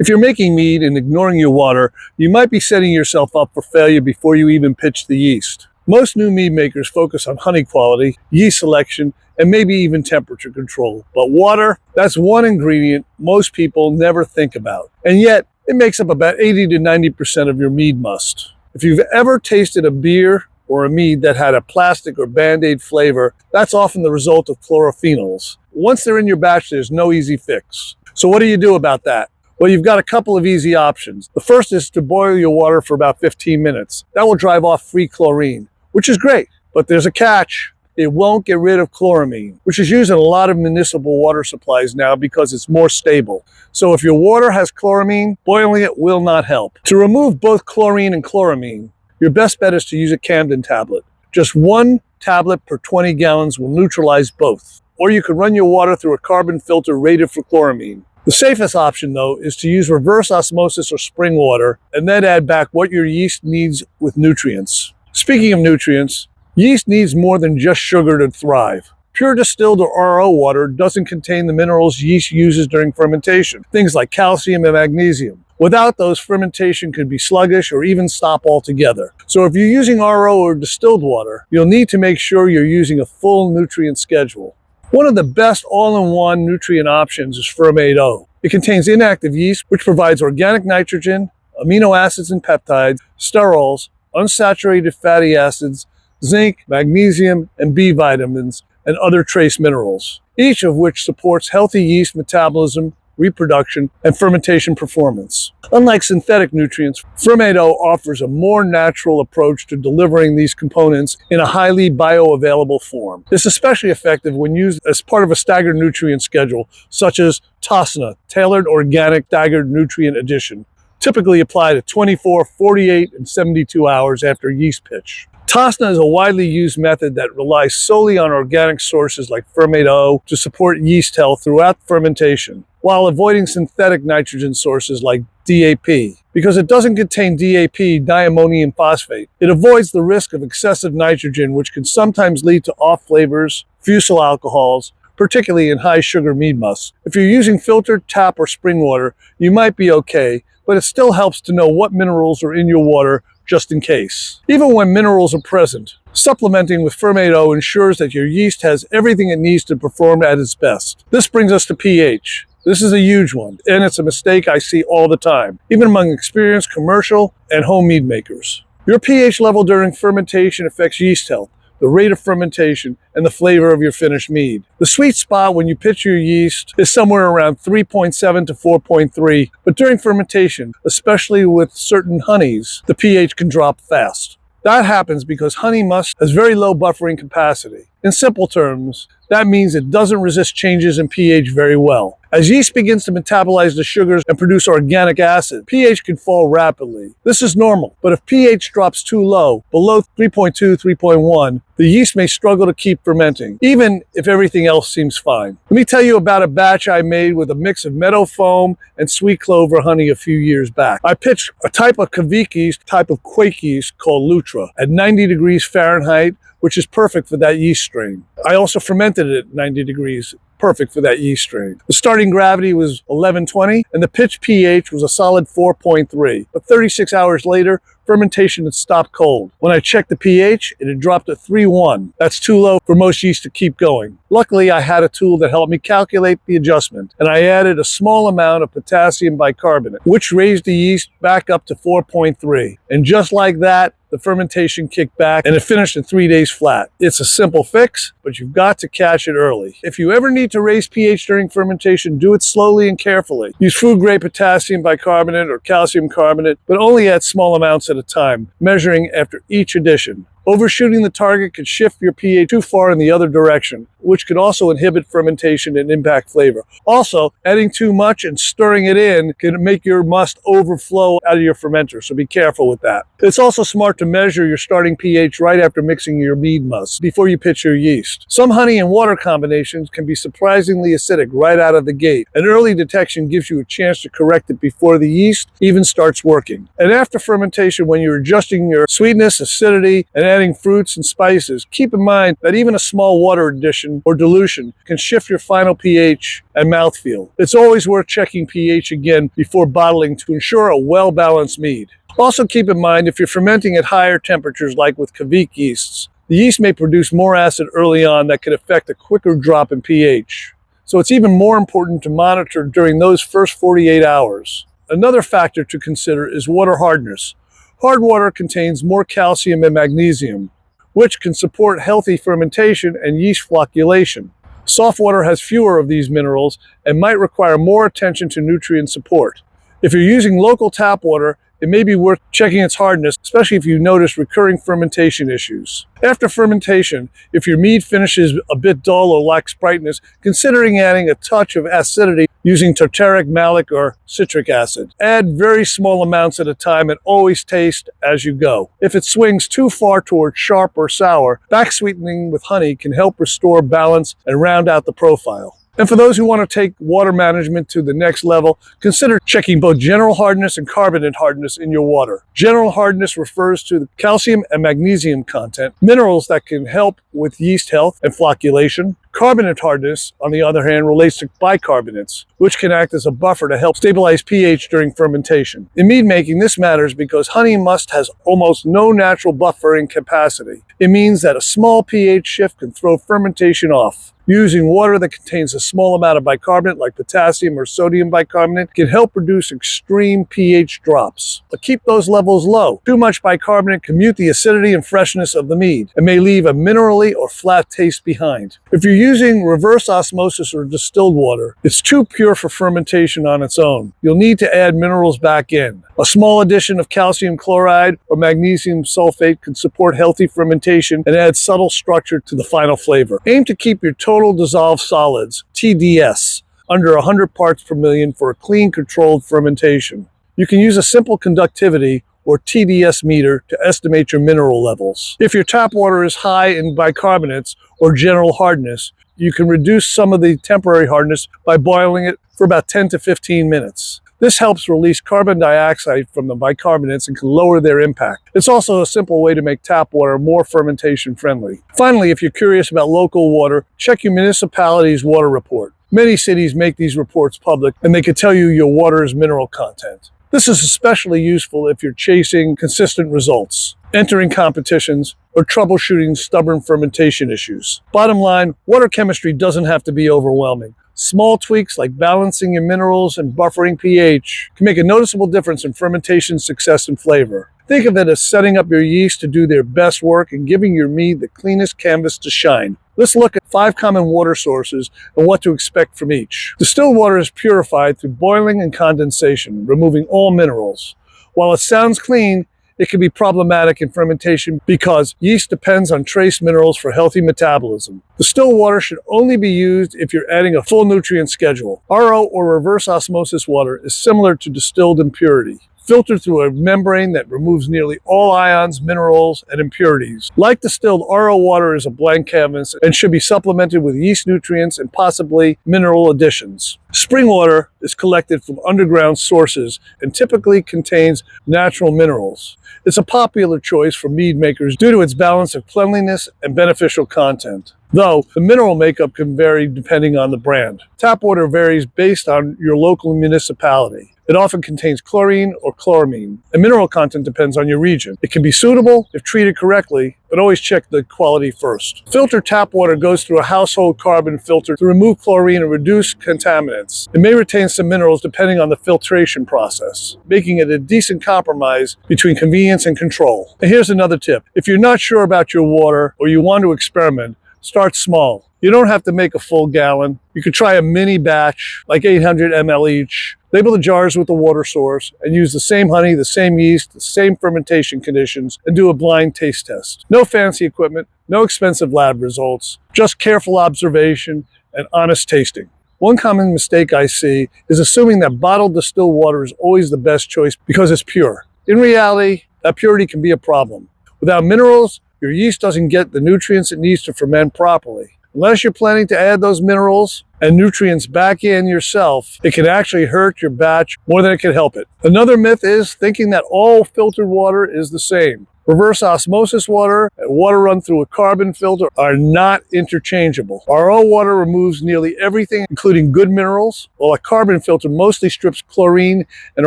If you're making mead and ignoring your water, you might be setting yourself up for failure before you even pitch the yeast. Most new mead makers focus on honey quality, yeast selection, and maybe even temperature control. But water, that's one ingredient most people never think about. And yet, it makes up about 80 to 90% of your mead must. If you've ever tasted a beer or a mead that had a plastic or Band-Aid flavor, that's often the result of Chlorophenols. Once they're in your batch, there's no easy fix. So what do you do about that? Well, you've got a couple of easy options. The first is to boil your water for about 15 minutes. That will drive off free chlorine, which is great, but there's a catch. It won't get rid of chloramine, which is used in a lot of municipal water supplies now because it's more stable. So if your water has chloramine, boiling it will not help. To remove both chlorine and chloramine, your best bet is to use a Campden tablet. Just 1 tablet per 20 gallons will neutralize both. Or you could run your water through a carbon filter rated for chloramine. The safest option, though, is to use reverse osmosis or spring water and then add back what your yeast needs with nutrients. Speaking of nutrients, yeast needs more than just sugar to thrive. Pure distilled or RO water doesn't contain the minerals yeast uses during fermentation, things like calcium and magnesium. Without those, fermentation could be sluggish or even stop altogether. So if you're using RO or distilled water, you'll need to make sure you're using a full nutrient schedule. One of the best all-in-one nutrient options is Fermaid. It contains inactive yeast, which provides organic nitrogen, amino acids and peptides, sterols, unsaturated fatty acids, zinc, magnesium, and B vitamins, and other trace minerals, each of which supports healthy yeast metabolism, reproduction, and fermentation performance. Unlike synthetic nutrients, Fermaid offers a more natural approach to delivering these components in a highly bioavailable form. It's especially effective when used as part of a staggered nutrient schedule, such as TOSNA, Tailored Organic Staggered Nutrient Addition, typically applied at 24, 48, and 72 hours after yeast pitch. TOSNA is a widely used method that relies solely on organic sources like Fermaid to support yeast health throughout fermentation, while avoiding synthetic nitrogen sources like DAP. Because it doesn't contain DAP, diammonium phosphate, it avoids the risk of excessive nitrogen, which can sometimes lead to off flavors, fusel alcohols, particularly in high sugar mead musts. If you're using filtered tap or spring water, you might be okay, but it still helps to know what minerals are in your water just in case. Even when minerals are present, supplementing with Fermaid ensures that your yeast has everything it needs to perform at its best. This brings us to pH. This is a huge one, and it's a mistake I see all the time, even among experienced commercial and home mead makers. Your pH level during fermentation affects yeast health, the rate of fermentation, and the flavor of your finished mead. The sweet spot when you pitch your yeast is somewhere around 3.7 to 4.3, but during fermentation, especially with certain honeys, the pH can drop fast. That happens because honey must has very low buffering capacity. In simple terms, that means it doesn't resist changes in pH very well. As yeast begins to metabolize the sugars and produce organic acid, pH can fall rapidly. This is normal, but if pH drops too low, below 3.2, 3.1, the yeast may struggle to keep fermenting, even if everything else seems fine. Let me tell you about a batch I made with a mix of meadow foam and sweet clover honey a few years back. I pitched a type of Kveik yeast, type of quake yeast called Lutra, at 90 degrees Fahrenheit, which is perfect for that yeast strain. I also fermented it at 90 degrees, perfect for that yeast strain. The starting gravity was 1120, and the pitch pH was a solid 4.3. But 36 hours later, fermentation had stopped cold. When I checked the pH, it had dropped to 3.1. That's too low for most yeast to keep going. Luckily, I had a tool that helped me calculate the adjustment, and I added a small amount of potassium bicarbonate, which raised the yeast back up to 4.3. And just like that, the fermentation kicked back and it finished in 3 days flat. It's a simple fix, but you've got to catch it early. If you ever need to raise pH during fermentation, do it slowly and carefully. Use food-grade potassium bicarbonate or calcium carbonate, but only at small amounts at a time, measuring after each addition. Overshooting the target could shift your pH too far in the other direction, which could also inhibit fermentation and impact flavor. Also, adding too much and stirring it in can make your must overflow out of your fermenter, so be careful with that. It's also smart to measure your starting pH right after mixing your mead must before you pitch your yeast. Some honey and water combinations can be surprisingly acidic right out of the gate, and early detection gives you a chance to correct it before the yeast even starts working. And after fermentation, when you're adjusting your sweetness, acidity, and adding adding fruits and spices, keep in mind that even a small water addition or dilution can shift your final pH and mouthfeel. It's always worth checking pH again before bottling to ensure a well-balanced mead. Also keep in mind if you're fermenting at higher temperatures like with Kveik yeasts, the yeast may produce more acid early on that could affect a quicker drop in pH. So it's even more important to monitor during those first 48 hours. Another factor to consider is water hardness. Hard water contains more calcium and magnesium, which can support healthy fermentation and yeast flocculation. Soft water has fewer of these minerals and might require more attention to nutrient support. If you're using local tap water, it may be worth checking its hardness, especially if you notice recurring fermentation issues. After fermentation, if your mead finishes a bit dull or lacks brightness, considering adding a touch of acidity using tartaric, malic, or citric acid. Add very small amounts at a time and always taste as you go. If it swings too far towards sharp or sour, back sweetening with honey can help restore balance and round out the profile. And for those who want to take water management to the next level, consider checking both general hardness and carbonate hardness in your water. General hardness refers to the calcium and magnesium content, minerals that can help with yeast health and flocculation. Carbonate hardness, on the other hand, relates to bicarbonates, which can act as a buffer to help stabilize pH during fermentation. In mead making, this matters because honey must has almost no natural buffering capacity. It means that a small pH shift can throw fermentation off. Using water that contains a small amount of bicarbonate, like potassium or sodium bicarbonate, can help reduce extreme pH drops. But keep those levels low. Too much bicarbonate can mute the acidity and freshness of the mead and may leave a minerally or flat taste behind. If you're using reverse osmosis or distilled water, it's too pure for fermentation on its own. You'll need to add minerals back in. A small addition of calcium chloride or magnesium sulfate can support healthy fermentation and add subtle structure to the final flavor. Aim to keep your total dissolved solids, TDS, under 100 parts per million for a clean, controlled fermentation. You can use a simple conductivity or TDS meter to estimate your mineral levels. If your tap water is high in bicarbonates or general hardness, you can reduce some of the temporary hardness by boiling it for about 10 to 15 minutes. This helps release carbon dioxide from the bicarbonates and can lower their impact. It's also a simple way to make tap water more fermentation friendly. Finally, if you're curious about local water, check your municipality's water report. Many cities make these reports public and they can tell you your water's mineral content. This is especially useful if you're chasing consistent results, entering competitions, or troubleshooting stubborn fermentation issues. Bottom line, water chemistry doesn't have to be overwhelming. Small tweaks like balancing your minerals and buffering pH can make a noticeable difference in fermentation success and flavor. Think of it as setting up your yeast to do their best work and giving your mead the cleanest canvas to shine. Let's look at 5 common water sources and what to expect from each. Distilled water is purified through boiling and condensation, removing all minerals. While it sounds clean, it can be problematic in fermentation because yeast depends on trace minerals for healthy metabolism. Distilled water should only be used if you're adding a full nutrient schedule. RO or reverse osmosis water is similar to distilled impurity, filtered through a membrane that removes nearly all ions, minerals, and impurities. Like distilled, RO water is a blank canvas and should be supplemented with yeast nutrients and possibly mineral additions. Spring water is collected from underground sources and typically contains natural minerals. It's a popular choice for mead makers due to its balance of cleanliness and beneficial content, though the mineral makeup can vary depending on the brand. Tap water varies based on your local municipality. It often contains chlorine or chloramine. The mineral content depends on your region. It can be suitable if treated correctly, but always check the quality first. Filtered tap water goes through a household carbon filter to remove chlorine and reduce contaminants. It may retain some minerals depending on the filtration process, making it a decent compromise between convenience and control. And here's another tip. If you're not sure about your water or you want to experiment, start small. You don't have to make a full gallon. You could try a mini batch, like 800 ml each. Label the jars with the water source and use the same honey, the same yeast, the same fermentation conditions, and do a blind taste test. No fancy equipment, no expensive lab results, just careful observation and honest tasting. One common mistake I see is assuming that bottled distilled water is always the best choice because it's pure. In reality, that purity can be a problem. Without minerals, your yeast doesn't get the nutrients it needs to ferment properly. Unless you're planning to add those minerals and nutrients back in yourself, it can actually hurt your batch more than it can help it. Another myth is thinking that all filtered water is the same. Reverse osmosis water and water run through a carbon filter are not interchangeable. RO water removes nearly everything, including good minerals, while a carbon filter mostly strips chlorine and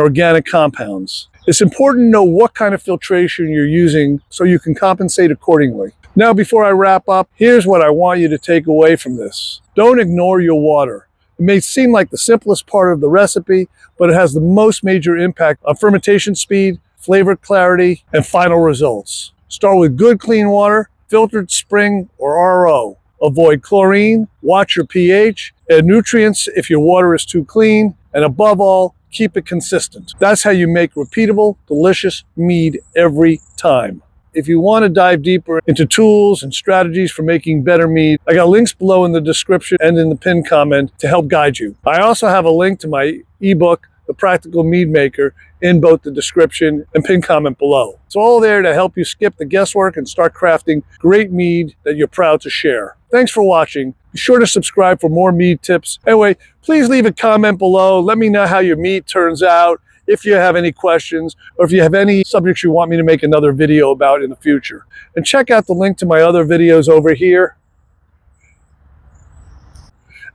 organic compounds. It's important to know what kind of filtration you're using so you can compensate accordingly. Now, before I wrap up, here's what I want you to take away from this. Don't ignore your water. It may seem like the simplest part of the recipe, but it has the most major impact on fermentation speed, flavor clarity, and final results. Start with good clean water, filtered spring or RO. Avoid chlorine, watch your pH, add nutrients if your water is too clean, and above all, keep it consistent. That's how you make repeatable, delicious mead every time. If you want to dive deeper into tools and strategies for making better mead, I got links below in the description and in the pinned comment to help guide you. I also have a link to my ebook, The Practical Mead-Maker, in both the description and pinned comment below. It's all there to help you skip the guesswork and start crafting great mead that you're proud to share. Thanks for watching. Be sure to subscribe for more mead tips. Anyway, please leave a comment below. Let me know how your mead turns out, if you have any questions, or if you have any subjects you want me to make another video about in the future. And check out the link to my other videos over here.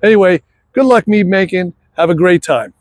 Anyway, good luck mead making. Have a great time.